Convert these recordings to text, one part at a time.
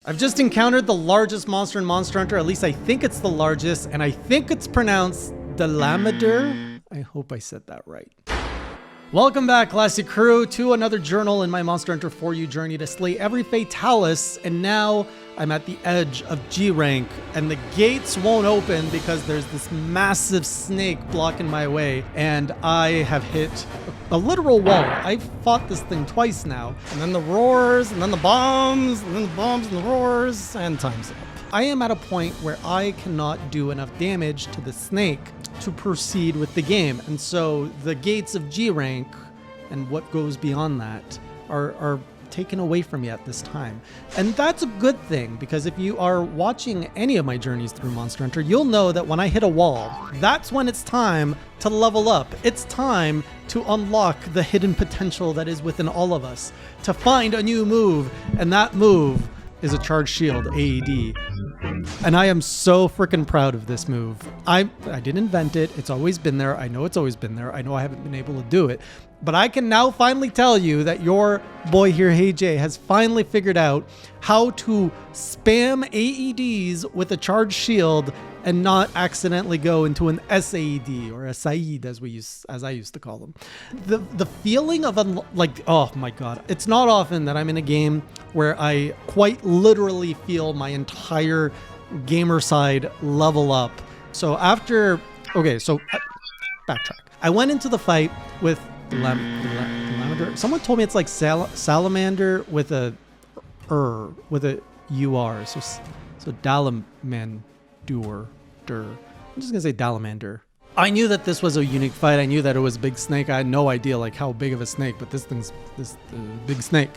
I've just encountered the largest monster in Monster Hunter. At least I think it's the largest, and I think it's pronounced Dalamadur. I hope I said that right. Welcome back, Classic Crew, to another journal in my Monster Hunter 4U journey to slay every Fatalis, and now I'm at the edge of G rank, and the gates won't open because there's this massive snake blocking my way, and I have hit a literal wall. I've fought this thing twice now, and then the roars, and then the bombs, and then the bombs and the roars, and time's up. I am at a point where I cannot do enough damage to the snake to proceed with the game, and so the gates of G rank and what goes beyond that are taken away from me at this time. And that's a good thing, because if you are watching any of my journeys through Monster Hunter, you'll know that when I hit a wall, that's when it's time to level up. It's time to unlock the hidden potential that is within all of us, to find a new move, and that move is a charged shield AED. And I am so freaking proud of this move. I didn't invent it. It's always been there. I know it's always been there. I know I haven't been able to do it. But I can now finally tell you that your boy here, Hey Jay, has finally figured out how to spam AEDs with a charged shield and not accidentally go into an SAED, or a Saeed as I used to call them. The feeling of oh my god, it's not often that I'm in a game where I quite literally feel my entire gamer side level up. So backtrack. I went into the fight with Dalamadur. Someone told me it's like salamander with a UR. So Dalamadur. I'm just gonna say Dalamadur. I knew that this was a unique fight. I knew that it was a big snake. I had no idea like how big of a snake, but this thing's this big snake.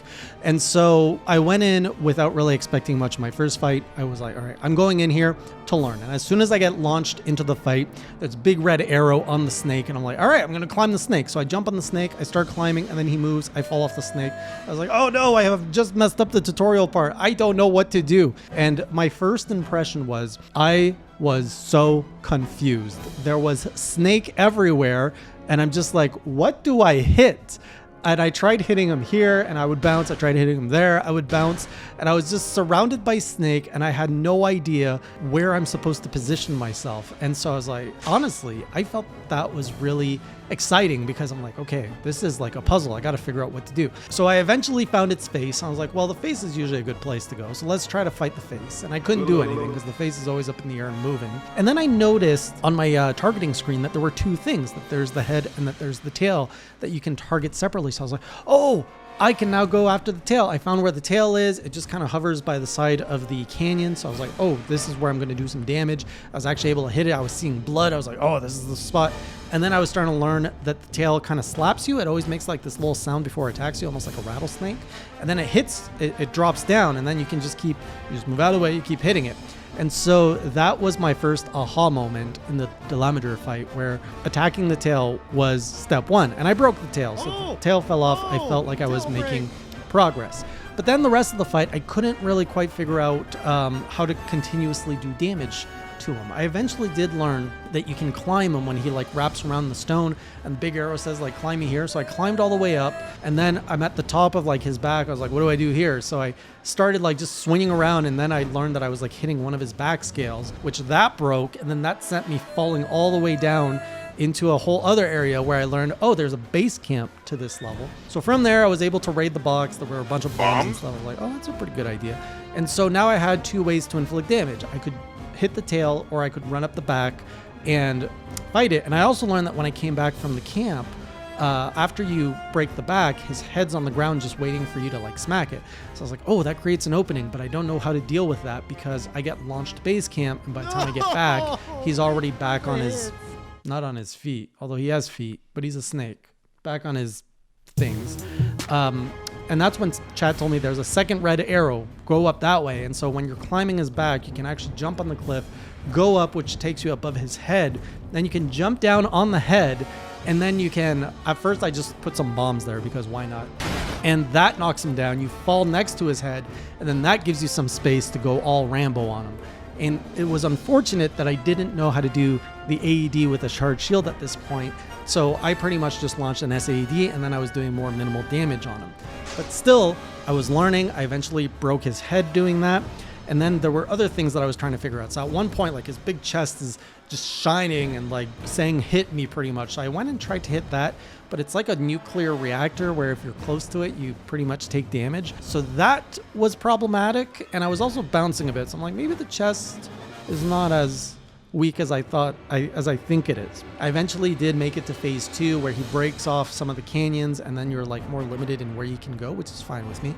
And so I went in without really expecting much. My first fight, I was like, all right, I'm going in here to learn. And as soon as I get launched into the fight, there's a big red arrow on the snake, and I'm like, all right, I'm gonna climb the snake. So I jump on the snake, I start climbing, and then he moves, I fall off the snake. I was like, oh no, I have just messed up the tutorial part. I don't know what to do. And my first impression was, I was so confused. There was snake everywhere, and I'm just like, what do I hit? And I tried hitting him here, and I would bounce. I tried hitting him there, I would bounce. And I was just surrounded by snake, and I had no idea where I'm supposed to position myself. And so I was like, honestly, I felt that was really exciting, because I'm like, okay, this is like a puzzle. I got to figure out what to do. So I eventually found its face. I was like, well, the face is usually a good place to go, so let's try to fight the face. And I couldn't do anything because the face is always up in the air and moving. And then I noticed on my targeting screen that there were two things, that there's the head and that there's the tail that you can target separately. So I was like, oh, I can now go after the tail. I found where the tail is. It just kind of hovers by the side of the canyon. So I was like, oh, this is where I'm going to do some damage. I was actually able to hit it. I was seeing blood. I was like, oh, this is the spot. And then I was starting to learn that the tail kind of slaps you. It always makes like this little sound before it attacks you, almost like a rattlesnake. And then it hits, it drops down, and then you can just move out of the way, you keep hitting it. And so that was my first aha moment in the Dalamadur fight, where attacking the tail was step one. And I broke the tail, so the tail fell off. I felt like I was making progress. But then the rest of the fight, I couldn't really quite figure out how to continuously do damage to him. I eventually did learn that you can climb him when he like wraps around the stone, and the big arrow says like climb me here. So I climbed all the way up, and then I'm at the top of like his back. I was like, what do I do here? So I started like just swinging around, and then I learned that I was like hitting one of his back scales, which that broke, and then that sent me falling all the way down into a whole other area where I learned, oh, there's a base camp to this level. So from there, I was able to raid the box. There were a bunch of bombs and stuff. I was like, oh, that's a pretty good idea. And so now I had two ways to inflict damage. I could hit the tail, or I could run up the back and fight it. And I also learned that when I came back from the camp, after you break the back, his head's on the ground just waiting for you to like smack it. So I was like, oh, that creates an opening, but I don't know how to deal with that, because I get launched to base camp, and by the time I get back, he's already back on his, not on his feet, although he has feet, but he's a snake, back on his things. And that's when chat told me there's a second red arrow, go up that way. And so when you're climbing his back, you can actually jump on the cliff, go up, which takes you above his head. Then you can jump down on the head, and then you can, at first I just put some bombs there because why not? And that knocks him down. You fall next to his head, and then that gives you some space to go all Rambo on him. And it was unfortunate that I didn't know how to do the AED with a charged shield at this point. So I pretty much just launched an SAED, and then I was doing more minimal damage on him. But still, I was learning. I eventually broke his head doing that. And then there were other things that I was trying to figure out. So at one point, like his big chest is just shining and like saying hit me pretty much. So I went and tried to hit that, but it's like a nuclear reactor where if you're close to it, you pretty much take damage. So that was problematic. And I was also bouncing a bit. So I'm like, maybe the chest is not as weak as I think it is. I eventually did make it to phase 2 where he breaks off some of the canyons and then you're like more limited in where you can go, which is fine with me.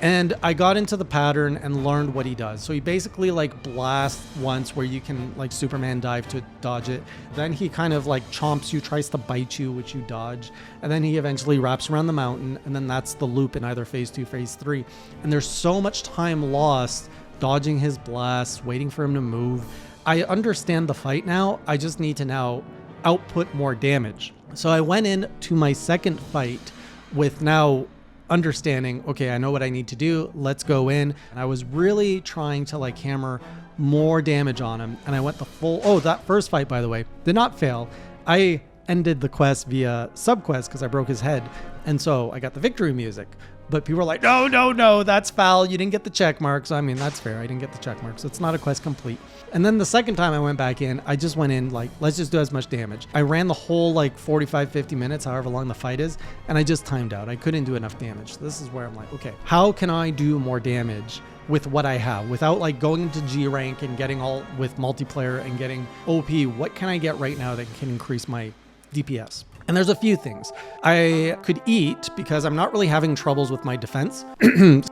And I got into the pattern and learned what he does. So he basically like blasts once where you can like Superman dive to dodge it. Then he kind of like chomps you, tries to bite you, which you dodge. And then he eventually wraps around the mountain. And then that's the loop in either phase 2, phase 3. And there's so much time lost dodging his blasts, waiting for him to move. I understand the fight now. I just need to now output more damage. So I went into my second fight with now understanding, okay, I know what I need to do. Let's go in. And I was really trying to like hammer more damage on him. And I went the full, that first fight, by the way, did not fail. I ended the quest via subquest because I broke his head. And so I got the victory music. But people were like, no, that's foul. You didn't get the check mark. So, I mean, that's fair. I didn't get the check mark. So it's not a quest complete. And then the second time I went back in, I just went in like, let's just do as much damage. I ran the whole like 45, 50 minutes, however long the fight is. And I just timed out. I couldn't do enough damage. So this is where I'm like, okay, how can I do more damage with what I have without like going into G rank and getting all with multiplayer and getting OP? What can I get right now that can increase my DPS? And there's a few things. I could eat because I'm not really having troubles with my defense.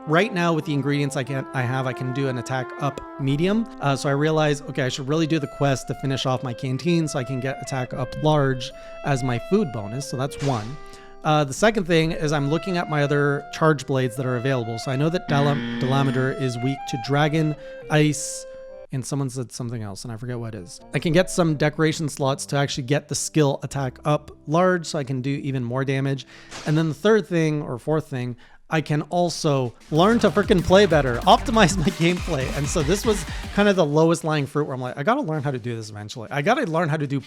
Right now with the ingredients I have, I can do an attack up medium. So I realized, okay, I should really do the quest to finish off my canteen so I can get attack up large as my food bonus. So that's one. The second thing is I'm looking at my other charge blades that are available. So I know that Dalamadur is weak to dragon, ice, and someone said something else and I forget what it is. I can get some decoration slots to actually get the skill attack up large so I can do even more damage. And then the third thing or fourth thing, I can also learn to freaking play better, optimize my gameplay. And so this was kind of the lowest lying fruit where I'm like, I got to learn how to do this eventually. I got to learn how to do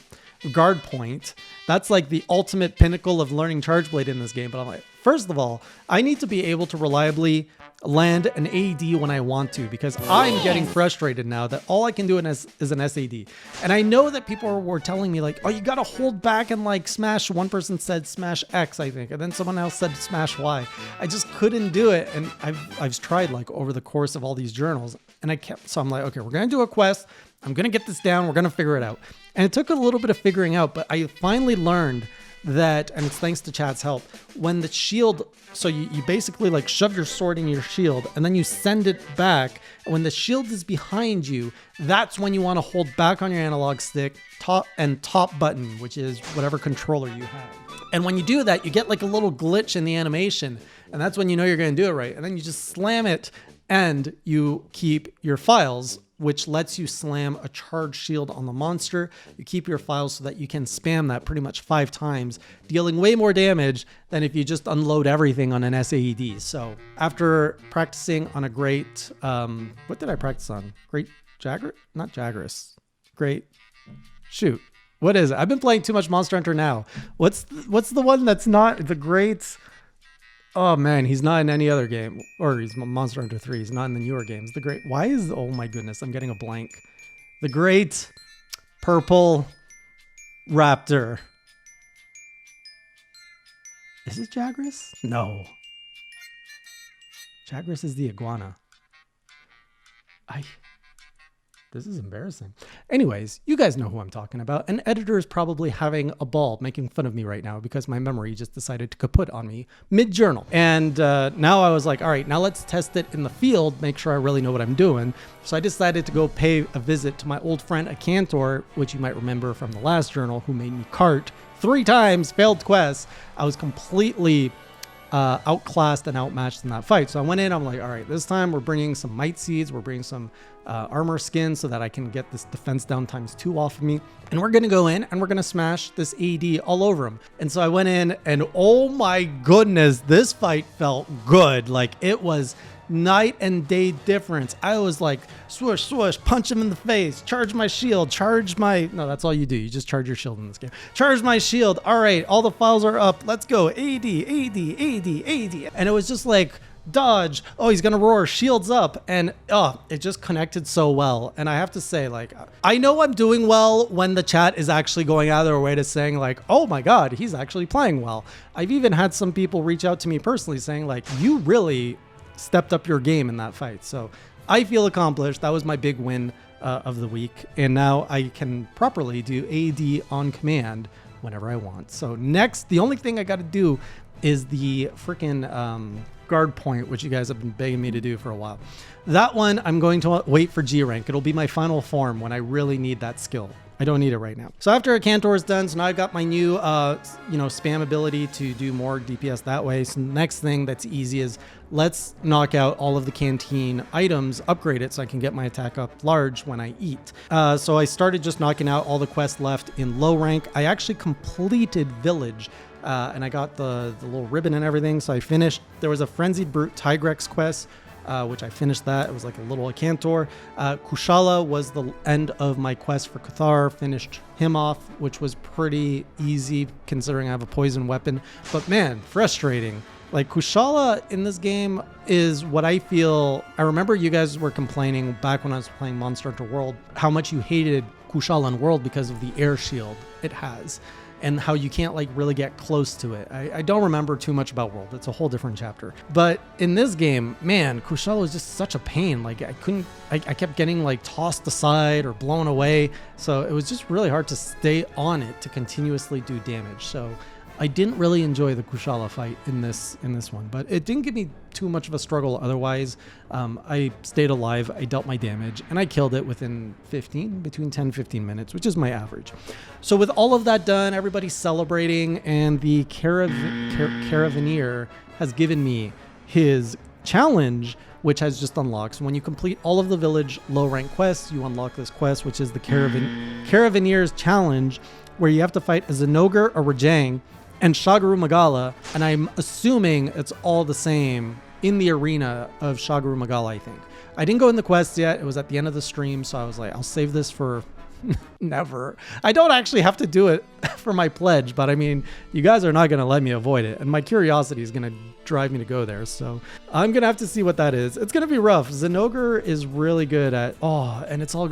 guard point. That's like the ultimate pinnacle of learning charge blade in this game. But I'm like, first of all, I need to be able to reliably land an AD when I want to, because I'm getting frustrated now that all I can do is an SAD. And I know that people were telling me like, oh, you got to hold back and like smash. One person said smash X, I think. And then someone else said smash Y. I just couldn't do it. And I've tried like over the course of all these journals and so I'm like, okay, we're going to do a quest. I'm going to get this down. We're going to figure it out. And it took a little bit of figuring out, but I finally learned that, and it's thanks to Chad's help, when the shield, so you basically like shove your sword in your shield and then you send it back. And when the shield is behind you, that's when you want to hold back on your analog stick, top button, which is whatever controller you have. And when you do that, you get like a little glitch in the animation. And that's when you know you're going to do it right. And then you just slam it and you keep your files, which lets you slam a charge shield on the monster. You keep your files so that you can spam that pretty much 5 times, dealing way more damage than if you just unload everything on an SAED. So after practicing on a great, what did I practice on? Great Jagger? Not Jaggerus. Great, shoot. What is it? I've been playing too much Monster Hunter now. What's the one that's not the great? Oh man, he's not in any other game. Or he's Monster Hunter 3. He's not in the newer games. The great, oh my goodness, I'm getting a blank. The great purple raptor. Is it Jagras? No. Jagras is the iguana. This is embarrassing. Anyways, you guys know who I'm talking about. An editor is probably having a ball making fun of me right now because my memory just decided to kaput on me mid-journal. And now I was like, all right, now let's test it in the field, make sure I really know what I'm doing. So I decided to go pay a visit to my old friend Akantor, which you might remember from the last journal, who made me cart 3 times, failed quests. I was completely outclassed and outmatched in that fight. So I went in, I'm like, all right, this time we're bringing some might seeds, we're bringing some armor skin so that I can get this defense down ×2 off of me. And we're going to go in and we're going to smash this AD all over him. And so I went in and oh my goodness, this fight felt good. Like it was night and day difference. I was like, swoosh, swoosh, punch him in the face, charge my shield, no, that's all you do. You just charge your shield in this game. Charge my shield. All right, all the files are up. Let's go. AD. And it was just like dodge. Oh, he's gonna roar, shields up. And it just connected so well. And I have to say, like, I know I'm doing well when the chat is actually going out of their way to saying like, oh my God, he's actually playing well. I've even had some people reach out to me personally saying like, you really stepped up your game in that fight. So I feel accomplished. That was my big win of the week. And now I can properly do AD on command whenever I want. So next, the only thing I got to do is the freaking guard point, which you guys have been begging me to do for a while. That one, I'm going to wait for G rank. It'll be my final form when I really need that skill. I don't need it right now. So after Akantor is done, so now I've got my new, spam ability to do more DPS that way. So next thing that's easy is let's knock out all of the canteen items, upgrade it so I can get my attack up large when I eat. So I started just knocking out all the quests left in low rank. I actually completed Village. And I got the little ribbon and everything. So I finished. There was a Frenzied Brute Tigrex quest, which I finished that. It was like a little Akantor. Kushala was the end of my quest for Cathar. Finished him off, which was pretty easy considering I have a poison weapon. But man, frustrating. Like Kushala in this game is what I feel. I remember you guys were complaining back when I was playing Monster Hunter World, how much you hated Kushala in World because of the air shield it has. And how you can't like really get close to it. I don't remember too much about World. It's a whole different chapter. But in this game, man, Kushala was just such a pain. Like I kept getting like tossed aside or blown away. So it was just really hard to stay on it to continuously do damage. So I didn't really enjoy the Kushala fight in this one, but it didn't give me too much of a struggle otherwise. I stayed alive, I dealt my damage, and I killed it within between 10 and 15 minutes, which is my average. So with all of that done, everybody's celebrating, and the Caravaneer has given me his challenge, which has just unlocked. So when you complete all of the village low rank quests, you unlock this quest, which is the Caravaneer's challenge, where you have to fight a Zenogre, a Rajang, and Shagaru Magala, and I'm assuming it's all the same in the arena of Shagaru Magala, I think. I didn't go in the quest yet. It was at the end of the stream, so I was like, I'll save this for never. I don't actually have to do it for my pledge, but I mean, you guys are not going to let me avoid it, and my curiosity is going to drive me to go there, so I'm going to have to see what that is. It's going to be rough. Zenogre is really good at, and it's all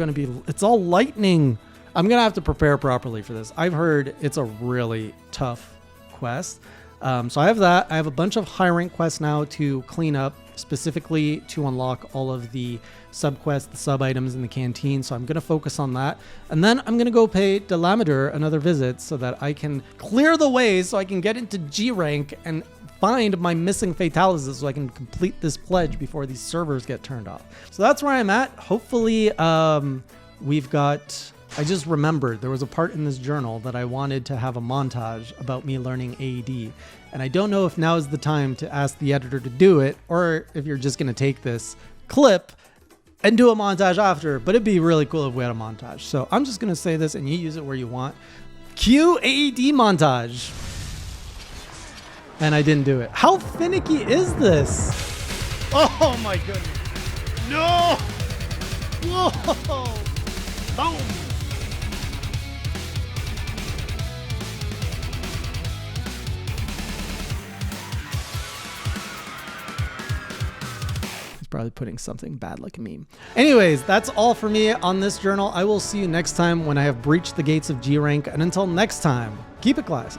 lightning. I'm going to have to prepare properly for this. I've heard it's a really tough quest. So I have that. I have a bunch of high rank quests now to clean up, specifically to unlock all of the sub quests, the sub items in the canteen. So I'm going to focus on that. And then I'm going to go pay Dalamadur another visit so that I can clear the way so I can get into G rank and find my missing Fatalis so I can complete this pledge before these servers get turned off. So that's where I'm at. Hopefully we've got... I just remembered there was a part in this journal that I wanted to have a montage about me learning AED. And I don't know if now is the time to ask the editor to do it, or if you're just going to take this clip and do a montage after. But it'd be really cool if we had a montage. So I'm just going to say this and you use it where you want. Cue AED montage. And I didn't do it. How finicky is this? Oh my goodness. No! Whoa! Boom! Probably putting something bad like a meme. Anyways, that's all for me on this journal. I will see you next time when I have breached the gates of G rank. And until next time, keep it classy.